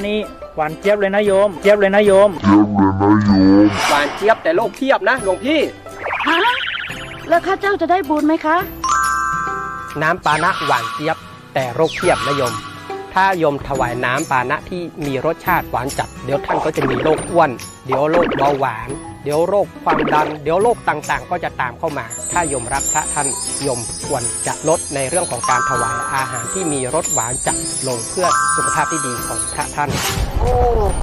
นี่หวานเจี๊ยบเลยนะโยมเจี๊ยบเลยนะโยมหวานเจี๊ยบแต่โรคเพียบนะหลวงพี่ ฮะแล้วข้าเจ้าจะได้บุญไหมคะ น้ำปานะหวานเจี๊ยบแต่โรคเพียบนะโยมถ้าโยมถวายน้ำปานะที่มีรสชาติหวานจัดเดี๋ยวท่านก็จะมีโรคอ้วนเดี๋ยวโรคเบาหวานเดี๋ยวโรคความดันเดี๋ยวโรคต่างๆก็จะตามเข้ามาถ้าโยมรักพระท่านโยมควรจะลดในเรื่องของการถวายอาหารที่มีรสหวานจัดลงเพื่อสุขภาพที่ดีของพระท่าน โอ้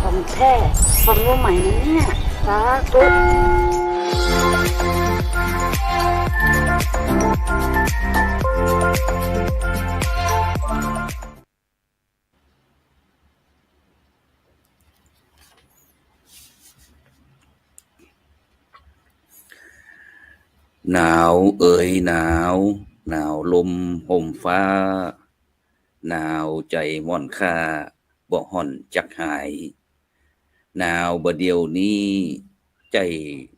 ของแท้ความรู้ใหม่นะเนี่ยสาธุ หนาวเอ่ยหนาวหนาวลมห่มฟ้าหนาวใจม่อนค่าบ่ห่อนจักหายหนาวบ่เดียวนี้ใจ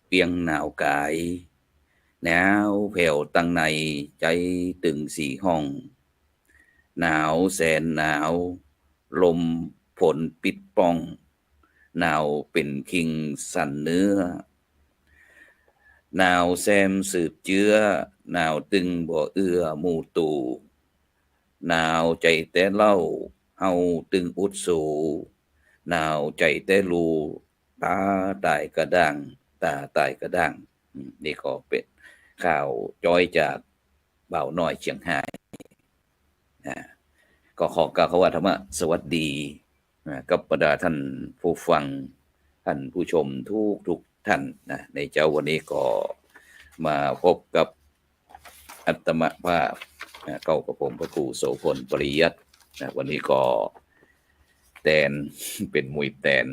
เปียงหนาวกายหนาวแผ่วตั้งในใจตึงสีห้องหนาวแสนหนาวลมฝนปิดป้องหนาวเป็นคิงสั่นเนื้อหนาวแซมสืบเจื้อหนาวตึงบ่เอื้อหมู่ตู่หนาวใจแต่เล่าเฮาตึงอุดสูหนาวใจแต่รูตาตายกระด้างตาตายกระด้างนี่ก็เป็นข่าวจ้อยจากบ่าวน้อยเชียงรายก็ขอกล่าวคำว่าธรรมะสวัสดีกับบรรดาท่านผู้ฟังท่านผู้ชมทุกท่านนะในเจ้าวันนี้ก็มาพบกับอัตมภาพเก้ากับผมพระครูโสพลปริยัตินะวันนี้ก็แตนเป็นมวยแตน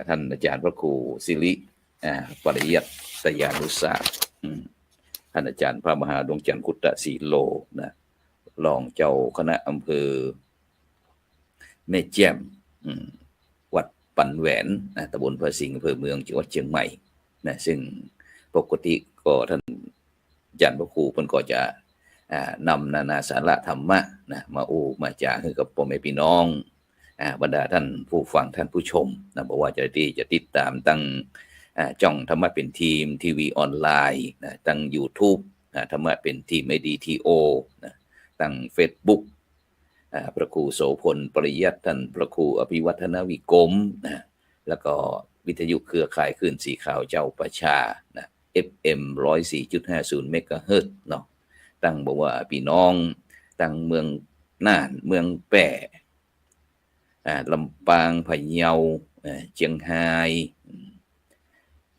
ท่านอาจารย์พระครูศิริปริยัติตยานุศาสตร์ท่านอาจารย์พระมหาดวงจันทร์คุตตสีโลนะรองเจ้าคณะอำเภอแม่แจ่มวัดปันแหวนตำบลพระสิงห์อำเภอเมืองจังหวัดเชียงใหม่นะซึ่งปกติก็ท่านอาจารย์พระครูเพิ่นก็จะนำนานาสาระธรรมะนะมามาจาให้กับพ่อแม่พี่น้องบรรดาท่านผู้ฟังท่านผู้ชมนะบอกว่าจะติดตามตั้งจ่องธรรมะเป็นทีมทีวีออนไลน์นะตั้ง YouTube ธรรมะเป็นทีม IDTO นะตั้ง Facebook พระครูโสพลปริยัติท่านพระครูอภิวัฒนวิกรมนะแล้วก็วิทยุเครือข่ายคลื่นสีขาวเจ้าประชานะ FM 104.50 เมกะเฮิรตซ์เนาะตั้งบอกว่าพี่น้องตั้งเมืองน่านเมืองแปร่ลำปางพะเยาเชียงราย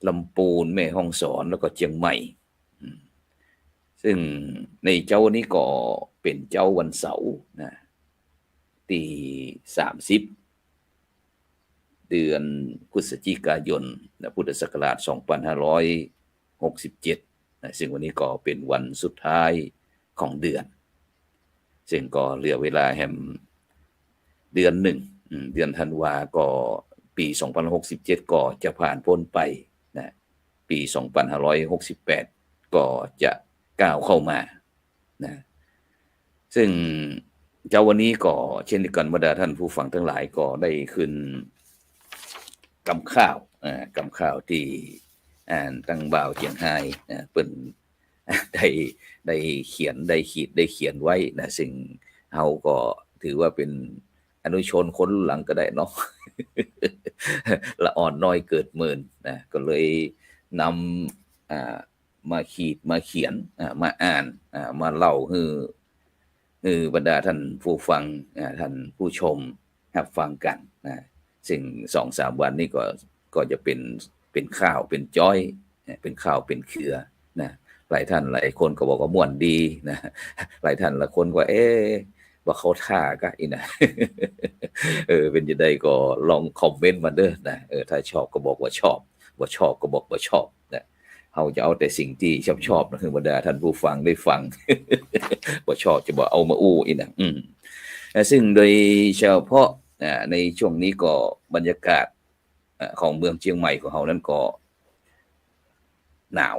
ลำปูนแม่ฮ่องสอนแล้วก็เชียงใหม่ซึ่งในเจ้านี้ก็เป็นเจ้าวันเสาร์นะที่30เดือนพฤศจิกายนพุทธศักราช2567ซึ่งวันนี้ก็เป็นวันสุดท้ายของเดือนซึ่งก็เหลือเวลาแห่งเดือนหนึ่งเดือนธันวาก็ปี2567ก็จะผ่านพ้นไปนะปี2568ก็จะก้าวเข้ามานะซึ่งเจ้าวันนี้ก็เช่นเดียวกันบรรดาท่านผู้ฟังทั้งหลายก็ได้ขึ้นกำข้าวที่ตั้งบ่าวเชียงรายเปิ้นได้เขียนได้ขีดได้เขียนไว้นะซึ่งเฮาก็ถือว่าเป็นอนุชนคนหลังก็ได้เนาะ ละอ่อนน้อยเกิดหมื่นนะก็เลยนำมาขีดมาเขียนมาอ่านมาเล่าให้บรรดาท่านผู้ฟังท่านผู้ชมรับฟังกันนะซึ่ง 2-3 วันนี้ก็จะเป็นข่าวเป็นจ้อยเป็นข่าวเป็นเครือนะหลายท่านหลายคนก็บอกว่าม่วนดีนะหลายท่านหลายคนก็ว่าเขาท่าก็อีนะเป็นจะได้ก็ลองคอมเมนต์มาเด้อนะถ้าชอบก็บอกว่าชอบบ่ชอบก็บอกว่าชอบนะเฮาจะเอาแต่สิ่งที่ชอบนะคือบรรดาท่านผู้ฟังได้ฟัง บ่ชอบจะบ่เอามาอู้อีนะซึ่งโดยเฉพาะในช่วงนี้ก็บรรยากาศของเมืองเชียงใหม่ของเรานั้นก็หนาว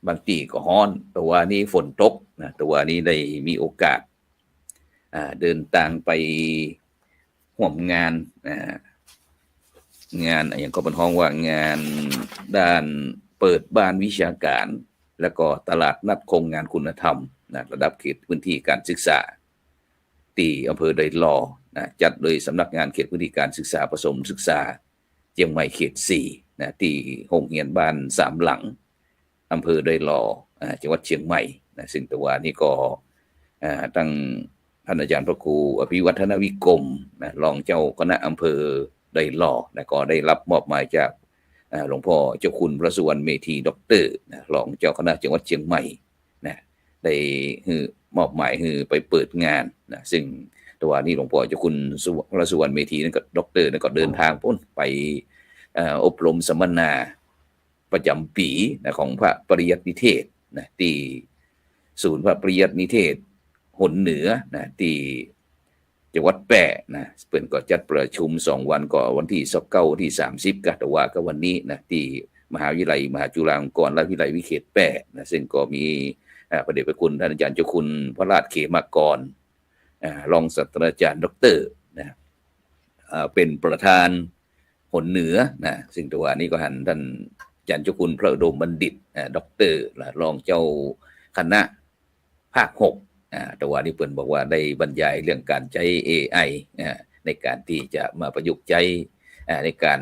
บางทีก็ร้อนแต่ว่านี้ฝนตกนะแต่ว่านี้ได้มีโอกาสเดินทางไปร่วมงาน งานอย่างก็เป็นห้องว่างานด้านเปิดบ้านวิชาการแล้วก็ตลาดนัดโครงงานคุณธรรมนะระดับเขตพื้นที่การศึกษาที่อำเภอไดลอนะจัดโดยสำนักงานเขตพื้นที่การศึกษาผสมศึกษาเชียงใหม่เขต4นะที่โรงเรียนบ้าน3หลังอำเภอไดลอจังหวัดเชียงใหม่นะซึ่งแต่ว่านี่ก็ตั้งท่านอาจารย์พระครูอภิวัฒนวิกรมนะรองเจ้าคณะอำเภอไดลอนะก็ได้รับมอบหมายจากหลวงพ่อเจ้าคุณพระสุวรรณเมธีด็อกเตอร์นะรองเจ้าคณะจังหวัดเชียงใหม่นะได้มอบหมายให้ไปเปิดงานนะซึ่งตัวนี้หลวงพ่อเจ้าคุณพระสุวรรณเมธีนั่นก็ด็อกเตอร์นั่นก็เดินทางไปอบรมสัมมนาประจำปีนะของพระปริยัตินิเทศนะที่ศูนย์พระปริยัตินิเทศหนเหนือนะที่จังหวัดแปะนะเปิ่นก็จัดประชุม2วันก็วันที่29วันที่30ก็แต่ว่าก็วันนี้นะที่มหาวิทยาลัยมหาจุฬาลงกรณราชวิทยาลัยวิเขตแปะนะซึ่งก็มีพระเดชพระคุณท่านอาจารย์เจ้าคุณพระราชเขมากรรองศาสตราจารย์ด็อกเตอร์นะเป็นประธานหนเหนือนะซึ่งตัวนี้ก็หันท่านอาจารย์เจ้าคุณพระอุดมบัณฑิตด็อกเตอร์รองเจ้าคณะภาค6แต่ว่านี่เปิ้นบอกว่าได้บรรยายเรื่องการใช้ AI ในการที่จะมาประยุกต์ใช้ในการ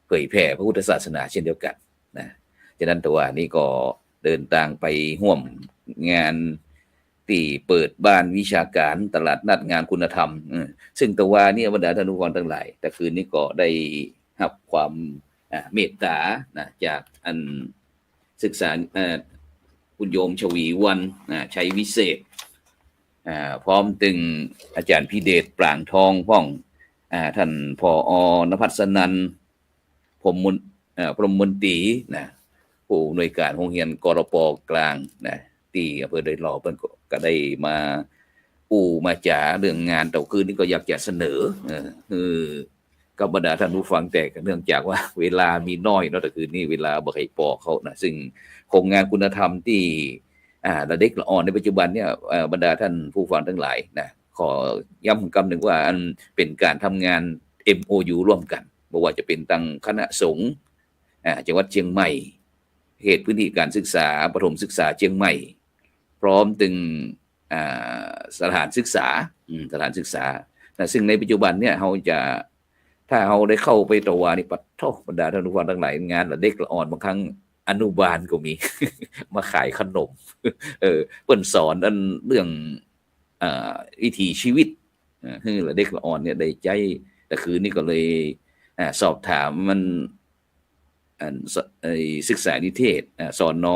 เผยแพร่พระพุทธศาสนาเช่นเดียวกันนะฉะนั้นตัวนี้ก็เดินทางไปร่วมงานที่เปิดบ้านวิชาการตลาดนัดงานคุณธรรมซึ่งตัวนี้บรรดาท่านผู้ฟังทั้งหลายแต่คืนนี้ก็ได้รับความเมตตานะจากอันศึกษาคุณโยมชวีวันชัยวิเศษพร้อมตึงอาจารย์พิเดชปรางทองพ่องท่านผอนภัสนันท์พรหมมนตรีนะผู้อำนวยการโรงเรียนกรปกลางนะที่อำเภอไดหล่อเพิ่นก็ได้มามาจ่าเรื่องงานแต่คืนนี้ก็อยากจะเสนอกับบรรดาท่านผู้ฟังแต่เนื่องจากว่าเวลามีน้อยเนาะแต่คืนนี้เวลาบ่ให้ปอเขานะซึ่งโครงงานคุณธรรมที่ระเด็กละอ่อนในปัจจุบันเนี่ยบรรดาท่านผู้ฟังทั้งหลายนะขอย้ำคำหนึ่งว่าอันเป็นการทำงาน MOU ร่วมกันบ่ว่าจะเป็นตั้งคณะสงฆ์จังหวัดเชียงใหม่เขตพื้นที่การศึกษาประถมศึกษาเชียงใหม่พร้อมถึงสถานศึกษาซึ่งในปัจจุบันเนี่ยเราจะถ้าเราได้เข้าไปตะวานี่ปัดโทบรรดาท่านผู้ฟังทั้งหลายงานระเด็กละอ่อนบางครั้งอนุบาลก็มี มาขายขนมเปิ้นสอนอันเรื่องวิถีชีวิตคือเด็กละอ่อนเนี่ยได้ใจแต่คืนนี้ก็เลยสอบถามมันศึกษานิเทศสอน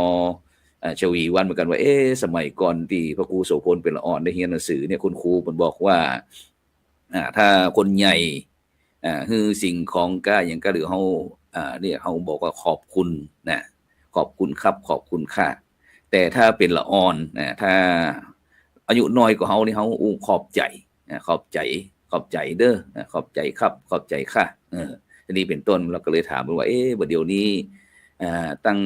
ชวีวันเหมือนกันว่าสมัยก่อนที่พระครูโสพลเป็นละอ่อนได้เรียนหนังสือเนี่ยคุณครูเพิ่นบอกว่าถ้าคนใหญ่คือสิ่งของก็อย่างก็หรือเฮาเนี่ยเฮาบอกว่าขอบคุณนะขอบคุณครับขอบคุณค่ะแต่ถ้าเป็นละอ่อนนะถ้าอายุน้อยกว่าเฮานี่เฮาขอบใจขอบใจเด้อขอบใจครับขอบใจค่ะทีนี้เป็นต้นเราก็เลยถามว่าบัดเดี๋ยวนี้ตั้ง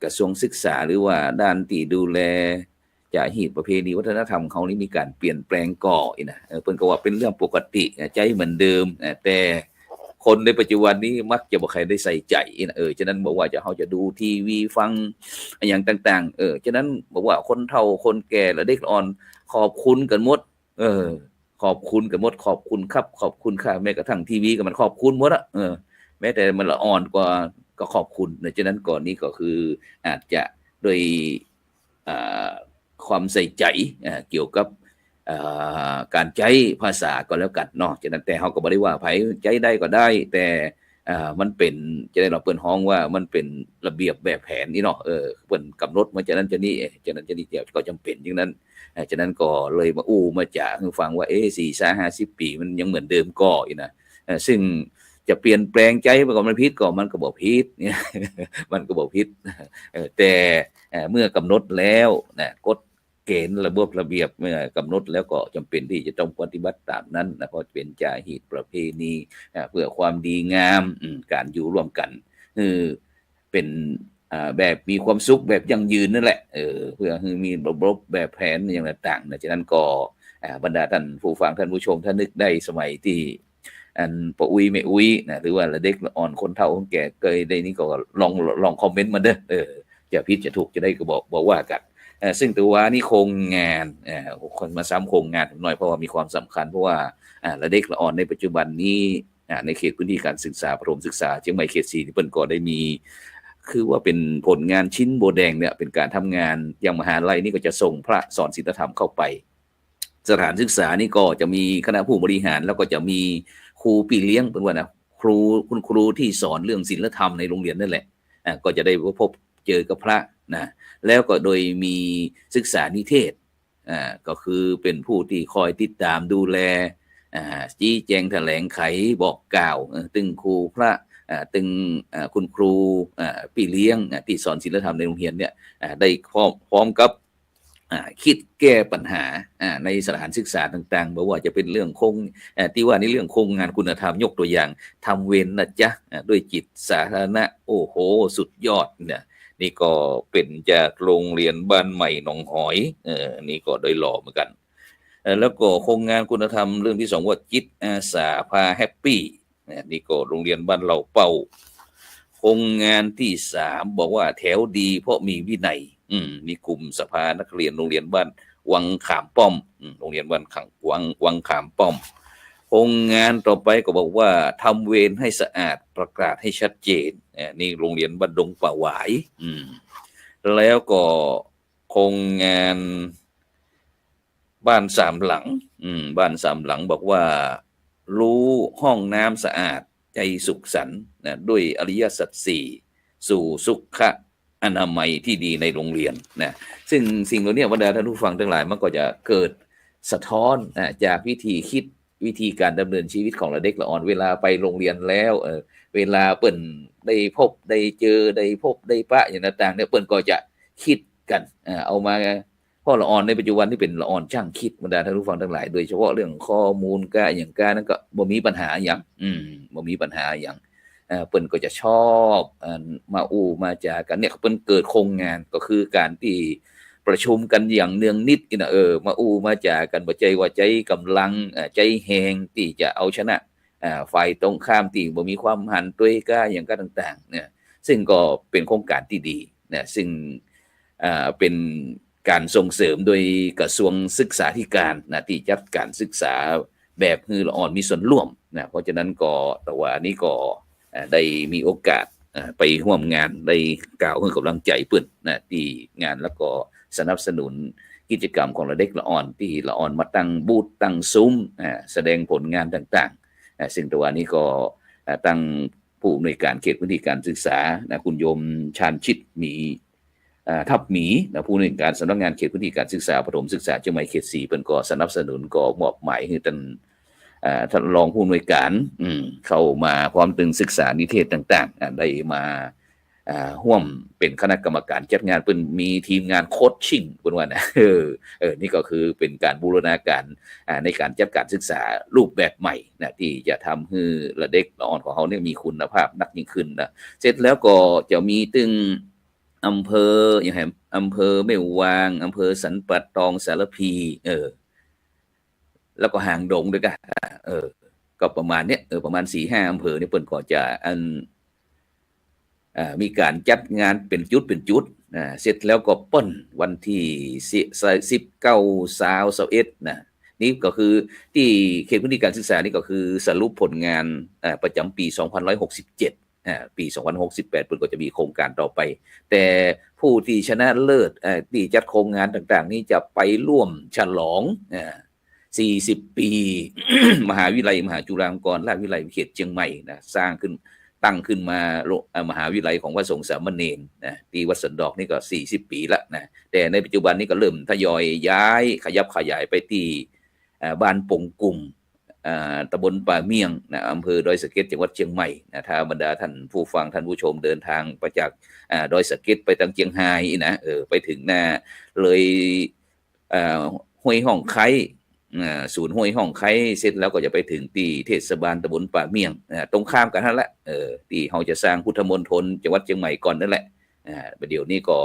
กระทรวงศึกษาหรือว่าด้านที่ดูแลจารีตประเพณีวัฒนธรรมเขานี่มีการเปลี่ยนแปลงก่ออีกนะเพิ่นก็ว่าเป็นเรื่องปกติใจเหมือนเดิมแต่คนในปัจจุบันนี้มักจะบ่ใครได้ใส่ใจนะฉะนั้นบอกว่าเฮาจะดูทีวีฟังอย่างต่างๆฉะนั้นบอกว่าคนเฒ่าคนแก่และเด็กอ่อนขอบคุณกันหมดขอบคุณกันหมดขอบคุณครับขอบคุณค่ะแม้กระทั่งทีวีก็มันขอบคุณหมดแม้แต่มันละอ่อนกว่าก็ขอบคุณฉะนั้นก่อนนี้ก็คืออาจจะโดยความใส่ใจเกี่ยวกับการใช้ภาษาก็แล้วกันเนาะฉะนั้นแต่เฮาก็บ่ได้ว่าไผใช้ได้ก็ได้แต่มันเป็นจะได้เราเปิ้นฮ้องว่ามันเป็นระเบียบแบบแผนนี่เนาะเปิ้นกำหนดมาจากนั้นจะนี่ก็จำเป็นอย่างนั้นฉะนั้นก็เลยมาจากให้ฟังว่า4-50 ปีมันยังเหมือนเดิมก็อีนะซึ่งจะเปลี่ยนแปลงใจมันก็มันผิดก็มันก็บ่ผิดเนี่ยมันก็บ่ผิดแต่เมื่อกำหนดแล้วนะกฎเกณฑ์ระบบระเบียบเมื่อกำหนดแล้วก็จำเป็นที่จะต้องปฏิบัติตามนั้นนะเพราะเป็นจารีตประเพณีเพื่อความดีงามการอยู่ร่วมกันเป็นแบบมีความสุขแบบยั่งยืนนั่นแหละเพื่อให้มีระบบแบบแผนอย่างต่างๆนะฉะนั้นก็บรรดาท่านผู้ฟังท่านผู้ชมถ้านึกได้สมัยที่ อันปะอุ้ยไม่อุ้ยนะหรือว่าละเด็กละอ่อนคนเฒ่าคนแก่เคยได้นี่ก็ลองคอมเมนต์มาเด้อจะผิดจะถูกจะได้ก็บอกว่ากันซึ่งตัวนี่โครงงานคนมาซ้ำโครงงานหน่อยเพราะว่ามีความสำคัญเพราะว่าละเด็กละอ่อนในปัจจุบันนี้ในเขตพื้นที่การศึกษาประถมศึกษาเชียงใหม่เขต4ที่เปิ้นก็ได้มีคือว่าเป็นผลงานชิ้นโบแดงเนี่ยเป็นการทำงานอย่างมหาลัยนี่ก็จะส่งพระสอนศีลธรรมเข้าไปสถานศึกษานี่ก็จะมีคณะผู้บริหารแล้วก็จะมีครูพี่เลี้ยงเป็นว่านะคุณครูที่สอนเรื่องศีลธรรมในโรงเรียนนั่นแหละก็จะได้พบเจอกับพระนะแล้วก็โดยมีศึกษานิเทศก็คือเป็นผู้ที่คอยติดตามดูแลชี้แจงแถลงไขบอกกล่าวตึงครูพระตึงคุณครูพี่เลี้ยงที่สอนศีลธรรมในโรงเรียนเนี่ยได้พร้อมกับคิดแก้ปัญหาในสถานศึกษาต่างๆบอกว่าจะเป็นเรื่องที่ว่าในเรื่องโครงงานคุณธรรมยกตัวอย่างทำเวรนะจ๊ะด้วยจิตสาธารณะโอ้โหสุดยอดเนี่ยนี่ก็เป็นจากโรงเรียนบ้านใหม่หนองหอยนี่ก็โดยหล่อเหมือนกันแล้วก็โครงงานคุณธรรมเรื่องที่2ว่าจิตอาสาพาแฮปปี้นี่ก็โรงเรียนบ้านเหล่าเป่าโครงงานที่3บอกว่าแถวดีเพราะมีวินัยมีกลุ่มสภานักเรียนโรงเรียนบ้านวังขามป้อมโรงเรียนบ้านวังขามป้อมโครงงานต่อไปก็บอกว่าทำเวรให้สะอาดประกาศให้ชัดเจนนี่โรงเรียนบ้านดงป่าหวายแล้วก็โครงงานบ้านสามหลังบ้านสามหลังบอกว่ารู้ห้องน้ำสะอาดใจสุขสันต์ด้วยอริยสัจสี่สู่สุขอนามัยที่ดีในโรงเรียนนะซึ่งสิ่งเหล่านี้บรรดาท่านผู้ฟังทั้งหลายมันก็จะเกิดสะท้อนจากวิธีคิดวิธีการดำเนินชีวิตของเด็กละอ่อนเวลาไปโรงเรียนแล้วเวลาเปิ้นได้พบได้เจอได้พบได้ปะอย่างต่างๆเนี่ยเปิ้นก็จะคิดกันเอามาพ่อละอ่อนในปัจจุบันที่เป็นละอ่อนช่างคิดบรรดาท่านผู้ฟังทั้งหลายโดยเฉพาะเรื่องข้อมูลการอย่างการนั้นก็บ่มีปัญหาอย่างบ่มีปัญหาอย่างเปิ้นก็จะชอบมามาจากันเนี่ยเปิ้นเกิดโครงงานก็คือการที่ประชุมกันอย่างเนืองนิดนะมามาจากันบ่ใจว่าใจกำลังใจแหงที่จะเอาชนะฝ่ายตรงข้ามที่บ่มีความหันด้วยกาอย่างก็ต่างๆเนี่ยซึ่งก็เป็นโครงการที่ดีนะซึ่งเป็นการส่งเสริมโดยกระทรวงศึกษาธิการนะที่จัดการศึกษาแบบฮือละอ่อนมีส่วนร่วมนะเพราะฉะนั้นก็แต่ว่านี้ก็ได้มีโอกาสไปร่วมงานได้กล่าวให้กำลังใจเปิ้นนะที่งานแล้วก็สนับสนุนกิจกรรมของเด็กละอ่อนที่ละอ่อนมาตั้งบูธตั้งซุ้มแสดงผลงานต่างๆซึ่งตัวนี้ก็ตั้งผู้อำนวยการเขตพื้นที่การศึกษานะคุณโยมชาญชิตมีทับหมีนะผู้อำนวยการสำนักงานเขตพื้นที่การศึกษาประถมศึกษาเชียงใหม่เขต4เปิ้นก็สนับสนุนก็มอบหมายให้ท่านรองผู้อำนวยการเข้ามาพร้อมถึงศึกษานิเทศต่างๆได้มาร่วมเป็นคณะกรรมการจัดงานเป็นมีทีมงานโคชชิ่งเป็นว่านะนี่ก็คือเป็นการบูรณาการในการจัดการศึกษารูปแบบใหม่นะที่จะทำให้เด็กละอ่อนของเขาเนี่ยมีคุณภาพนักยิ่งขึ้นนะเสร็จแล้วก็จะมีตึงอำเภออย่างไรอำเภอแม่วางอำเภอสันป่าตองสารพีแล้วก็หางดงด้วยกันก็ประมาณเนี้ยประมาณ 4-5 อำเภอเนี่ยเปิ้นก็จะมีการจัดงานเป็นจุดเสร็จแล้วก็เปิ้นวันที่19-20-21นะนี่ก็คือที่เขตพื้นที่การศึกษานี่ก็คือสรุปผลงานประจำปี2567ปี2068เปิ้นก็จะมีโครงการต่อไปแต่ผู้ที่ชนะเลิศที่จัดโครงงานต่างๆนี่จะไปร่วมฉลอง40 ปี มหาวิทยาลัยมหาจุฬาลงกรณราชวิทยาลัยเขตเชียงใหม่นะตั้งขึ้นมามหาวิทยาลัยของพระสงฆ์สามเณรนะที่วัดสันดอกนี่ก็40 ปีละนะแต่ในปัจจุบันนี้ก็เริ่มทยอยย้ายขยับขยายไปที่บ้านปงกุ่มตำบลป่าเมี่ยงนะอำเภอดอยสะเก็ดจังหวัดเชียงใหม่นะถ้าบรรดาท่านผู้ฟังท่านผู้ชมเดินทางไปจากดอยสะเก็ดไปทางเชียงรายนะไปถึงหน้าเลยห้วยห้องไคศูนย์ห้วยห้องไคเสร็จแล้วก็จะไปถึงที่เทศบาลตำบลป่าเมี่ยงตรงข้ามกันนั่นแหละที่เขาจะสร้างพุทธมณฑลจังหวัดเชียงใหม่ก่อนนั่นแหละเดี๋ยวนี้ก็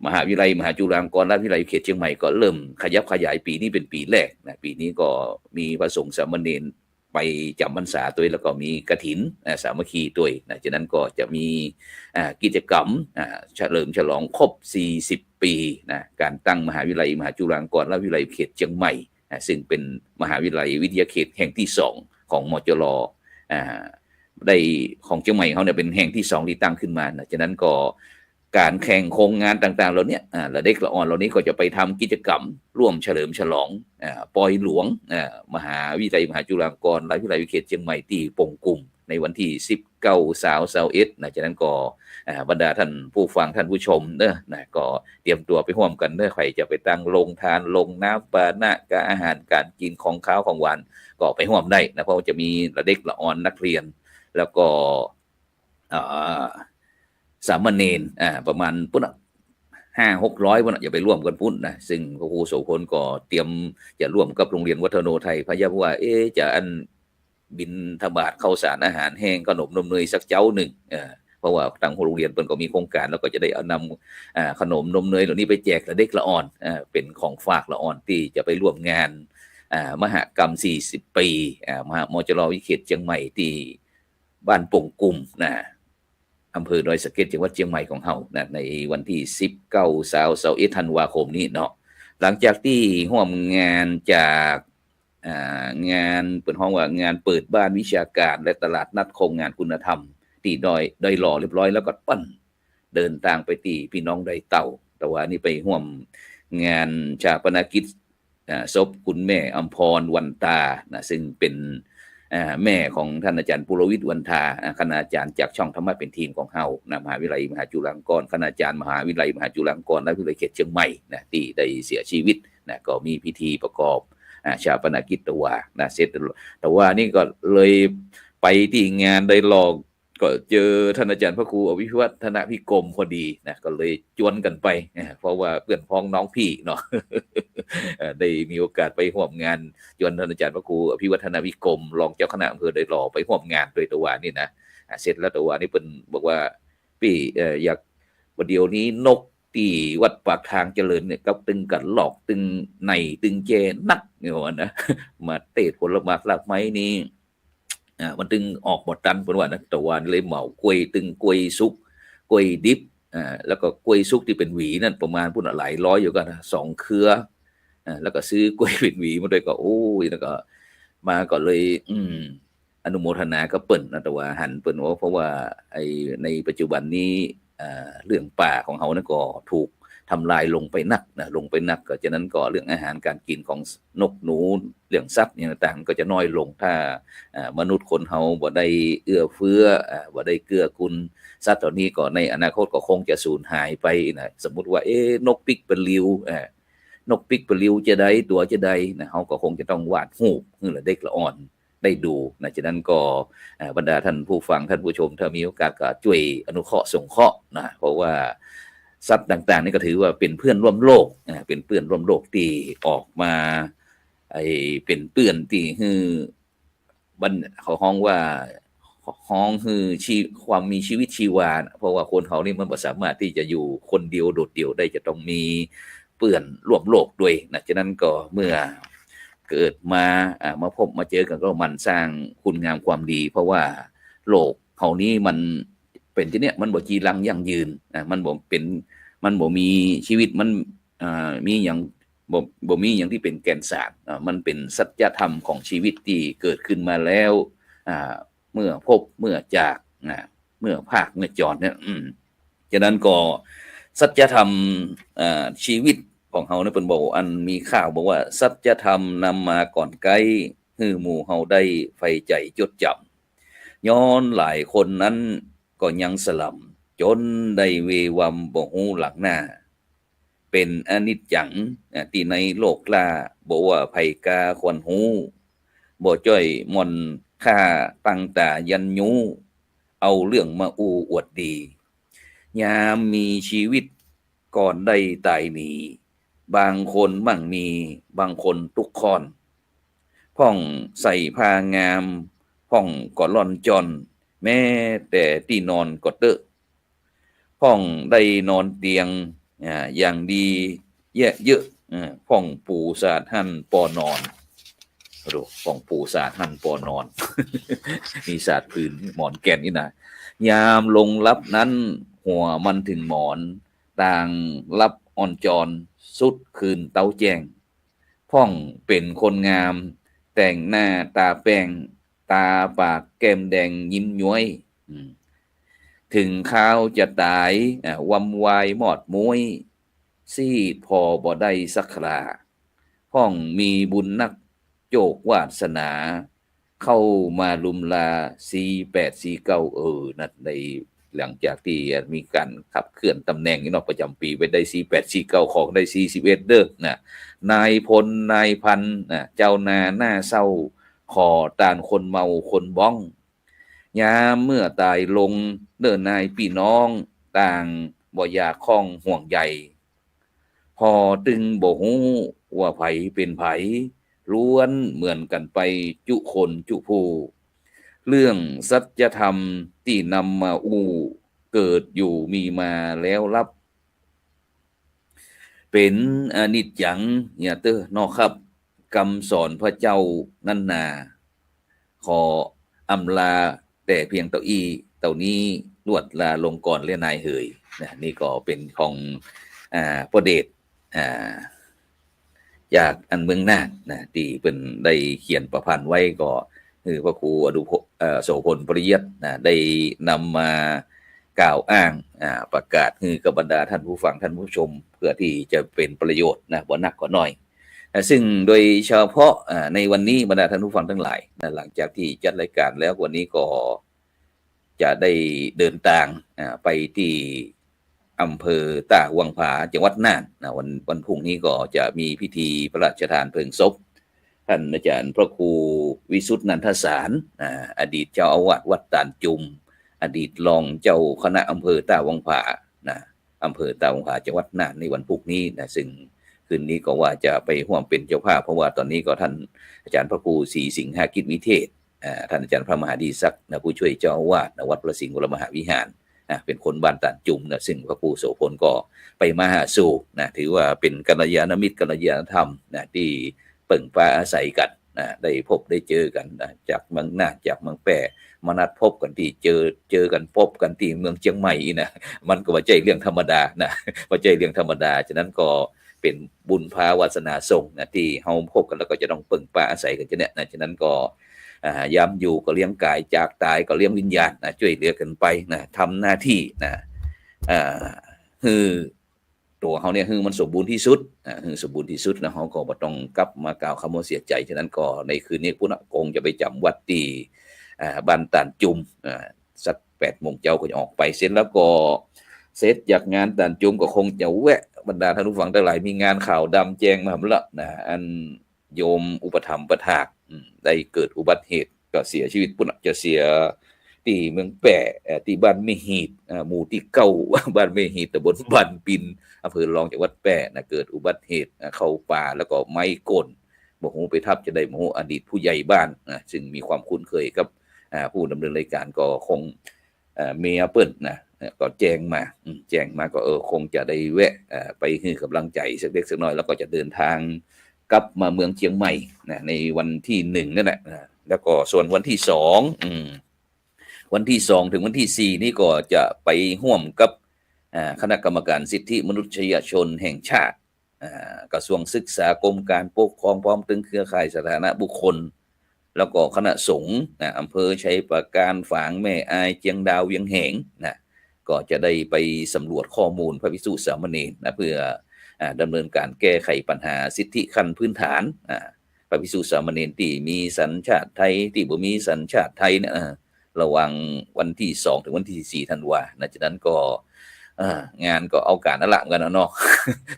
มหาวิทยาลัยมหาจุฬาลงกรณราชวิทยาลัยเขตเชียงใหม่ก็เริ่มขยับขยายปีนี้เป็นปีแรกนะปีนี้ก็มีพระสงฆ์สามเณรไปจำพรรษาตัวแล้วก็มีกฐินสามัคคีตัวนะจากนั้นก็จะมีกิจกรรมเฉลิมฉลองครบ40 ปีนะการตั้งมหาวิทยาลัยมหาจุฬาลงกรณราชวิทยาลัยเขตเชียงใหม่ซึ่งเป็นมหาวิทยาลัยวิทยาเขตแห่งที่2ของมจรได้ของเชียงใหม่เขาเนี่ยเป็นแห่งที่2ที่ตั้งขึ้นมานะจากนั้นก็การแข่งโครงงานต่างๆเหล่านี้ละเด็กละอ่อนเหล่านี้ก็จะไปทำกิจกรรมร่วมเฉลิมฉลองปอยหลวงมหาวิทยาลัยมหาจุฬาลงกรณราชวิทยาลัยเขตเชียงใหม่ที่ปงกุมในวันที่19/21นะจากนั้นก็บรรดาท่านผู้ฟังท่านผู้ชมนะก็เตรียมตัวไปร่วมกันใครจะไปตั้งโรงทานลงน้ำปานะการอาหารการกินของข้าวของหวานก็ไปร่วมได้นะเพราะจะมีละเด็กละอ่อนนักเรียนแล้วก็สามเณรประมาณพุ่น500-600พุ่นอย่าไปร่วมกันพุ่นนะซึ่งพระครูโสพลก็เตรียมจะร่วมกับโรงเรียนวัฒโนไทยพะยะว่าจะอันบินทบาทข้าวสารอาหารแห้งขนมนมเนยสักเจ้าหนึ่งเพราะว่าทางโรงเรียนเพิ่นก็มีโครงการแล้วก็จะได้เอานำขนมนมเนยเหล่านี้ไปแจกละเด็กละอ่อนเป็นของฝากละอ่อนที่จะไปร่วมงานมหกรรม40 ปีมหามจรวิทยาเขตเชียงใหม่ที่บ้านปงกุมนะอำเภอดอยสะเก็ดจังหวัดเชียงใหม่ของเฮานะในวันที่19/21ธันวาคมนี้เนาะหลังจากที่ร่วมงานจากงานเปิดห้องว่างานเปิดบ้านวิชาการและตลาดนัดโครงงานคุณธรรมที่ดอยหล่อเรียบร้อยแล้วก็ปั้นเดินทางไปที่พี่น้องดอยเต่าแต่ว่านี่ไปร่วมงานชาปนกิจศพคุณแม่อำพรวันตานะซึ่งเป็นแม่ของท่านอาจารย์ปุรวิทย์วันทาคณาจารย์จากช่องธรรมะเป็นทีมของเฮามหาวิทยาลัยมหาจุฬาลงกรณ์คณาจารย์มหาวิทยาลัยมหาจุฬาลงกรณ์และวิทยาลัยเขตเชียงใหม่นะที่ได้เสียชีวิตนะก็มีพิธีประกอบชาปนกิจแต่ว่านะเสร็จแต่ว่านี่ก็เลยไปที่งานได้ลองก็เจอท่านอาจารย์พระครูอภิวัฒนพิกรมพอดีนะก็เลยจวนกันไปเพราะว่าเพื่อนพ้องน้องพี่เนาะ ได้มีโอกาสไปร่วมงานจวนท่านอาจารย์พระครูอภิวัฒนพิกรมรองเจ้าคณะอำเภอได้รอไปร่วมงานโดยตัวนี่นะเสร็จแล้วตัวนี่เป็นบอกว่าพี่อยากวันเดียวนี้นกที่วัดปากทางเจริญเนี่ยกับตึงกันหลอกตึงในตึงเจนักเนี่ยนะ มาเตะผลไม้หลักไม้นี่มันตึงออกหมดตันเป็นว่านะแต่ว่าเลยเหมากล้วยตึงกล้วยซุกกล้วยดิบแล้วก็กล้วยซุกที่เป็นหวีนั่นประมาณพุ่นหลายร้อยอยู่กัน2 เครือแล้วก็ซื้อกล้วยเป็นหวีมาด้วยก็โอ้ยแล้วก็มาก็เลยอนุโมทนาก็เปิ่นนะแต่ว่าหันเปิ่นว่าเพราะว่าไอ้ในปัจจุบันนี้เรื่องป่าของเขานั่นก็ถูกทำลายลงไปนักนะลงไปนักก็ฉะนั้นก็เรื่องอาหารการกินของนกหนูเรื่องสัตว์อย่างต่างก็จะน้อยลงถ้ามนุษย์คนเฮาบ่ได้เอื้อเฟื้อบ่ได้เกื้อกูลสัตว์เหล่านี้ก็ในอนาคตก็คงจะสูญหายไปนะสมมุติว่านกปิกเป็นริ้วนกปิกเป็นริ้วจะได้ตัวจะได้นะเฮาก็คงจะต้องวาดรูปให้เด็กละอ่อนได้ดูนะฉะนั้นก็บรรดาท่านผู้ฟังท่านผู้ชมถ้ามีโอกาสก็ช่วยอนุเคราะห์สงเคราะห์นะเพราะว่าสัตว์ต่างๆนี่ก็ถือว่าเป็นเพื่อนร่วมโลกเป็นเพื่อนร่วมโลกที่ออกมาเป็นเพื่อนที่เขาฮ้องว่าฮ้องความมีชีวิตชีวาเพราะว่าคนเขานี่มันบ่สามารถที่จะอยู่คนเดียวโดดเดี่ยวได้จะต้องมีเพื่อนร่วมโลกด้วยนะฉะนั้นก็เมื่อเกิดมาพบมาเจอกันก็มันสร้างคุณงามความดีเพราะว่าโลกเขานี้มันเป็นที่เนี้ยมันบ่จีรังยั่งยืนมันบ่มีชีวิตมันมีอย่างบ่มีอย่างที่เป็นแก่นสารมันเป็นสัจธรรมของชีวิตที่เกิดขึ้นมาแล้วเมื่อพบเมื่อจากเมื่อภาคเมื่อจรเนี่ยฉะนั้นก็สัจธรรมชีวิตของเฮาเนี่ยเพิ่นบอกอันมีข่าวบอกว่าสัจธรรมนำมาก่อนไกลให้หมู่เฮาได้ใฝ่ใจจดจำย้อนหลายคนนั้นก็ยังสลัมจนได้เววัมบ่ฮู้หลังหน้าเป็นอนิจจังที่ในโลกลาบ่ว่าไผกาควรฮู้บ่จ้อยม่อนค่าตั้งตายันยูเอาเรื่องมาอู้อวดดียามมีชีวิตก่อนได้ตายหนีบางคนมั่งมีบางคนทุกข์คอนพ่องใส่ผ้างามพ่องก็ล่อนจอนแม้แต่ที่นอนก็เตอะพ่องได้นอนเตียง อย่างดีแยะเยอะพ่องปูสาดหั่นปอนอนดูพ่องปูสาดหั่นปอนอน มีศาสตร์พื้นหมอนแก่นนี่นะยามลงรับนั้นหัวมันถึงหมอนต่างรับอ่อนจรสุดคืนเต้าแจงพ่องเป็นคนงามแต่งหน้าตาแป้งตาปากแก้มแดงยิ้มย้อยถึงข้าวจะตายวำวายหมอดมวยซีดพอบ่ได้สักคราพ่องมีบุญนักโจกวาสนา เข้ามาลุมลา4849นั่นในหลังจากที่มีการขับเคลื่อนตำแหน่งนี่เนาะประจำปีไปได้4849ของได้41เด้อนะนายพลนายพันนะเจ้านาหน้าเศร้าขอตานคนเมาคนบ้องยามเมื่อตายลงเดินนายพี่น้องต่างบ่อยากข้องห่วงใยพอตึงบ่ฮู้ว่าไผเป็นไผล้วนเหมือนกันไปจุคนจุผู้เรื่องสัจธรรมที่นำมาเกิดอยู่มีมาแล้วรับเป็นอนิจจังอย่าเตอนอครับคำสอนพระเจ้านั่นนาขออำลาแต่เพียงเต่าอี้เต่านี้ลวดลาลงก่อนเรียนายเหยนะนี่ก็เป็นของพระเดชจากอันเมืองน่านนะที่เป็นได้เขียนประพันธ์ไว้ก็คือพระครูอดุโสพลปริยัตินะได้นำมากล่าวอ้างประกาศคือกับบรรดาท่านผู้ฟังท่านผู้ชมเพื่อที่จะเป็นประโยชน์นะบ่นักก็น้อยซึ่งโดยเฉพาะในวันนี้บรรดาท่านผู้ฟังทั้งหลายนะหลังจากที่จัดรายการแล้ววันนี้ก็จะได้เดินทางไปที่อำเภอตาวังผาจังหวัดน่านนะวันพรุ่งนี้ก็จะมีพิธีพระราชทานเพลิงศพท่านอาจารย์พระครูวิสุทธินันทสารอดีตเจ้าอาวาสวัดตานจุมอดีตรองเจ้าคณะอำเภอตาวังผานะอำเภอตาวังผาจังหวัดน่านในวันพรุ่งนี้นะซึ่งคืนนี้ก็ว่าจะไปร่วมเป็นเจ้าภาพเพราะว่าตอนนี้ก็ท่านอาจารย์พระครูศรีสิงหากิจวิเทศท่านอาจารย์พระมหาดีศักดิ์นะผู้ช่วยเจ้าอาวาสวัดพระสิงห์วรมหาวิหารเป็นคนบ้านตานจุมนะซึ่งพระครูโสพลก็ไปมาหาสู่นะถือว่าเป็นกัลยาณมิตรกัลยาณธรรมนะที่เปิ่งปาอาศัยกันนะได้พบได้เจอกันนะจากเมืองน่านจากเมืองแปรมานัดพบกันที่เจอกันพบกันที่เมืองเชียงใหม่นะมันก็ว่าใจเรื่องธรรมดานะว่าใจเรื่องธรรมดาฉะนั้นก็เป็นบุญพาวาสนาส่งนะที่เฮาพบกันแล้วก็จะต้องเปิ่งปาอาศัยกันจะเนี่ยนะฉะนั้นก็ยามอยู่ก็เลี้ยงกายจากตายก็เลี้ยงวิญญาณนะช่วยเหลือกันไปนะทำหน้าที่นะคือตัวเขาเนี่ยคือมันสมบูรณ์ที่สุดคือสมบูรณ์ที่สุดนะเขาก็บ่ต้องกลับมากล่าวคำว่าเสียใจฉะนั้นก็ในคืนนี้พุทธคงจะไปจำวัดที่บ้านตานจุมสัก8 โมงเจ้าก็จะออกไปเสร็จแล้วก็เสร็จจากงานตานจุมก็คงจะแวะบรรดาท่านผู้ฟังทั้งหลายมีงานข่าวดำแจ้งมาละนะอันโยมอุปถัมภ์ประทากได้เกิดอุบัติเหตุก็เสียชีวิตปุ่นจะเสียที่เมืองแปะที่บ้านเมหีดหมู่ที่9บ้านเมหีดตำบลบ้านปินอำเภอรองจังหวัดแปะนะเกิดอุบัติเหตุเข้าป่าแล้วก็ไม้กลบ่ฮู้ไปทับจะได้บ่ฮู้อดีตผู้ใหญ่บ้านซึ่งมีความคุ้นเคยกับผู้ดำเนินรายการก็คงเมียเปิ้นนะก็แจ้งมาก็คงจะได้แวะไปให้กำลังใจสักเล็กสักน้อยแล้วก็จะเดินทางกลับมาเมืองเชียงใหม่นะในวันที่1นั่นแหละแล้วก็ส่วนวันที่2วันที่2ถึงวันที่4นี่ก็จะไปร่วมกับคณะกรรมการสิทธิมนุษยชนแห่งชาติกระทรวงศึกษากรมการปกครองพร้อมถึงเครือข่ายสาธารณบุคคลแล้วก็คณะสงฆ์อำเภอชัยปราการฝางแม่อายเจียงดาวเวียงแหงนะก็จะได้ไปสำรวจข้อมูลพระภิกษุสามเณรนะเพื่อดำเนินการแก้ไขปัญหาสิทธิขั้นพื้นฐานพระภิกษุสามเณรที่มีสัญชาติไทยที่บ่มีสัญชาติไทยเนี่ยระหว่างวันที่2ถึงวันที่4ธันวาคมฉะนั้นก็งานก็เอาการนั่นละกันเนาะ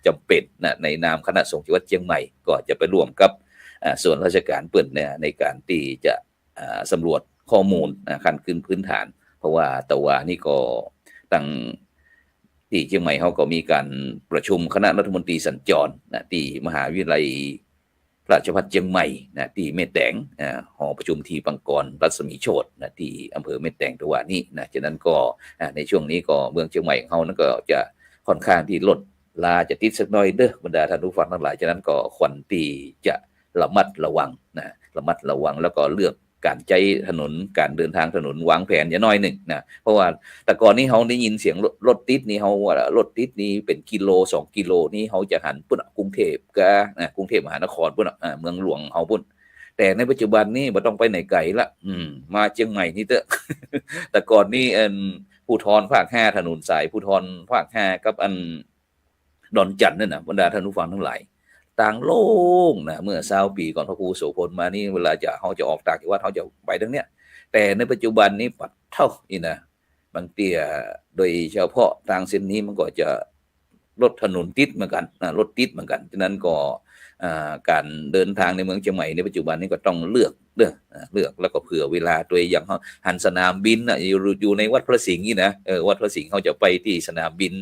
จำเป็นนะในนามคณะสงฆ์จังหวัดเชียงใหม่ก็จะไปร่วมกับส่วนราชการเปิ้นเนี่ยในการที่จะสำรวจข้อมูลขั้นพื้นฐานเพราะว่าตะวานี่ก็ตั้งที่เชียงใหม่เขาก็มีการประชุมคณะรัฐมนตรีสัญจรนะที่มหาวิทยาลัยราชภัฏเชียงใหม่นะที่แม่แตงหอประชุมที่ปังกรรัศมีโชตินะที่อำเภอแม่แตงตะวานี้นะฉะนั้นก็ในช่วงนี้ก็เมืองเชียงใหม่ของเขานั้นก็จะค่อนข้างที่ลด ลาจะติดสักหน่อยเด้อบรรดาท่านผู้ฟังทั้งหลายฉะนั้นก็ควรที่จะระมัดระวังนะระมัดระวังแล้วก็เลือกการใช้ถนนการเดินทางถนนวางแผนอย่าน้อยหนึ่งนะเพราะว่าแต่ก่อนนี้เขาได้ยินเสียงรถติดนี่เขาว่ารถติดนี่เป็นกิโล2 กิโลนี่เขาจะหันปุ่นกรุงเทพกับกรุงเทพมหานครปุ่นเมืองหลวงเขาปุ่นแต่ในปัจจุบันนี่บ่ต้องไปไหนไกลละมาเชียงใหม่นี่เถอะ แต่ก่อนนี่ภูธรภาค5ถนนสายภูธรภาค5กับดอนจันทน์นั่นนะบรรดาท่านผู้ฟังทั้งหลายต่างโล่งนะเมื่อ20 ปีก่อนพระครูโสพลมานี่เวลาเขาจะออกต่างจังหวัดเขาจะไปทั้งเนี้ยแต่ในปัจจุบันนี้ปัดเท่าอีนะบางเตียโดยเฉพาะทางเส้นนี้มันก็จะรถถนนติดเหมือนกันรถติดเหมือนกันฉะนั้นก็การเดินทางในเมืองเชียงใหม่ในปัจจุบันนี้ก็ต้องเลือกแล้วก็เผื่อเวลาตัวอย่างหันสนามบินอยู่ในวัดพระสิงห์นี่นะวัดพระสิงห์เขาจะไปที่สนามบิน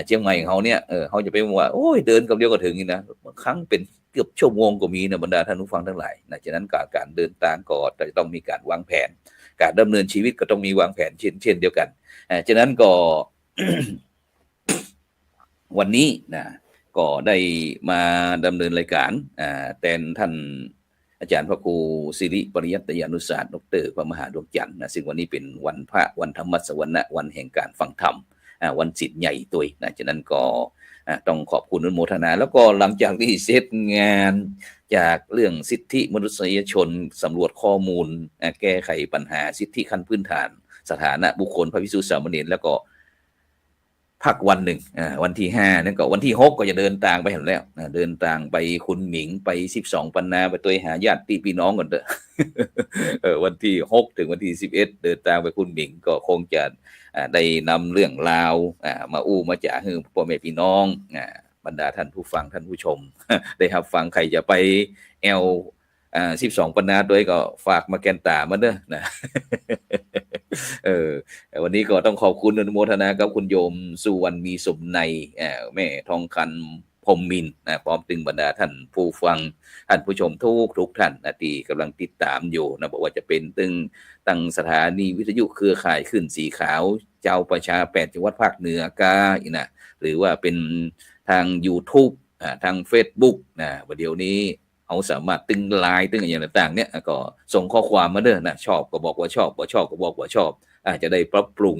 เชียงใหม่ของเขาเนี่ยเขาจะไปว่าโอ้ยเดินกับเดียวก็ถึงนี่นะบางครั้งเป็นเกือบชั่วโมงก็มีนะบรรดาท่านผู้ฟังทั้งหลายนะฉะนั้นการเดินทางก็จะต้องมีการวางแผนการดำเนินชีวิตก็ต้องมีวางแผนเช่นเดียวกันฉะนั้นก็ วันนี้นะก็ได้มาดำเนินรายการแต่ท่านอาจารย์พระครูสิริปริยัตยานุศาสตร์ดร.พระมหาดวงจันทร์นะซึ่งวันนี้เป็นวันพระวันธรรมสวนะวันแห่งการฟังธรรมวันศิษย์ใหญ่ตัวนะฉะนั้นก็ต้องขอบคุณอนุโมทนาแล้วก็หลังจากที่เสร็จงานจากเรื่องสิทธิมนุษยชนสำรวจข้อมูลแก้ไขปัญหาสิทธิขั้นพื้นฐานสถานะบุคคลพระภิกษุสามเณรแล้วก็พักวันหนึ่งวันที่5นั่นก็วันที่6ก็จะเดินทางไปเห็นแล้วเดินทางไปคุณหมิงไป12ปันนาไปตัวหาญาติพี่น้องกันเด้อวันที่6ถึงวันที่11เดินทางไปคุณหมิงก็คงจะได้นำเรื่องราวมามาจ่าให้พ่อแม่พี่น้องบรรดาท่านผู้ฟังท่านผู้ชม ได้รับฟังใครจะไป12ปันนาด้วยก็ฝากมาแกนตามาเด้อนะ วันนี้ก็ต้องขอบคุณอนุโมทนากับคุณโยมสุวรรณมีสมในแม่ทองคันพรหมมินทร์พร้อมถึงบรรดาท่านผู้ฟังท่านผู้ชมทุกท่านที่กำลังติดตามอยู่นะบอกว่าจะเป็นตั้งสถานีวิทยุเครือข่ายขึ้นสีขาวเจ้าประชา8จังหวัดภาคเหนือกาอีกนะหรือว่าเป็นทาง YouTube ทาง Facebook นะวันเดียวนี้เอาสามารถตึงไลน์ตึงอย่างต่างๆเนี่ยก็ส่งข้อความมาเด้อนะชอบก็บอกว่าชอบบ่ชอบก็บอกว่าชอบจะได้ปรับปรุง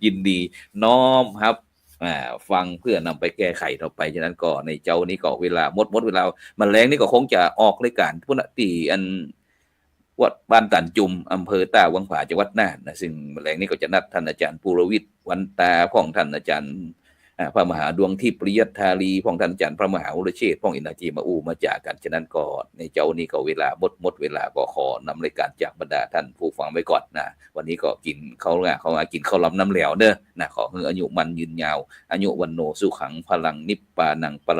ยินดีน้อมครับฟังเพื่อนำไปแก้ไขต่อไปฉะนั้นก็ในเจ้านี้ก็เวลาหมดเวลามันแรงนี่ก็คงจะออกรายการพุทธตีวัดบ้านตันจุมอำเภอตาวังผาจังหวัดน่านนะซึ่งแรงนี้ก็จะนัดท่านอาจารย์ปุรวิทย์วันตาของท่านอาจารย์พระมหาดวงที่ปริยัตธาลีของท่านอาจารย์พระมหาอุรเชษฐ์ของอินทจีมาจากกันฉะนั้นก็ในเจ้านี้ก็เวลาหมดเวลาก็ขอนำรายการจากบรรดาท่านผู้ฟังไว้ก่อนนะวันนี้ก็กินเขากินข้าวล้ำน้ำเหลวเด้อนะขอให้อายุมันยืนยาวอายุวันโนสุขังพลังนิพพานังปร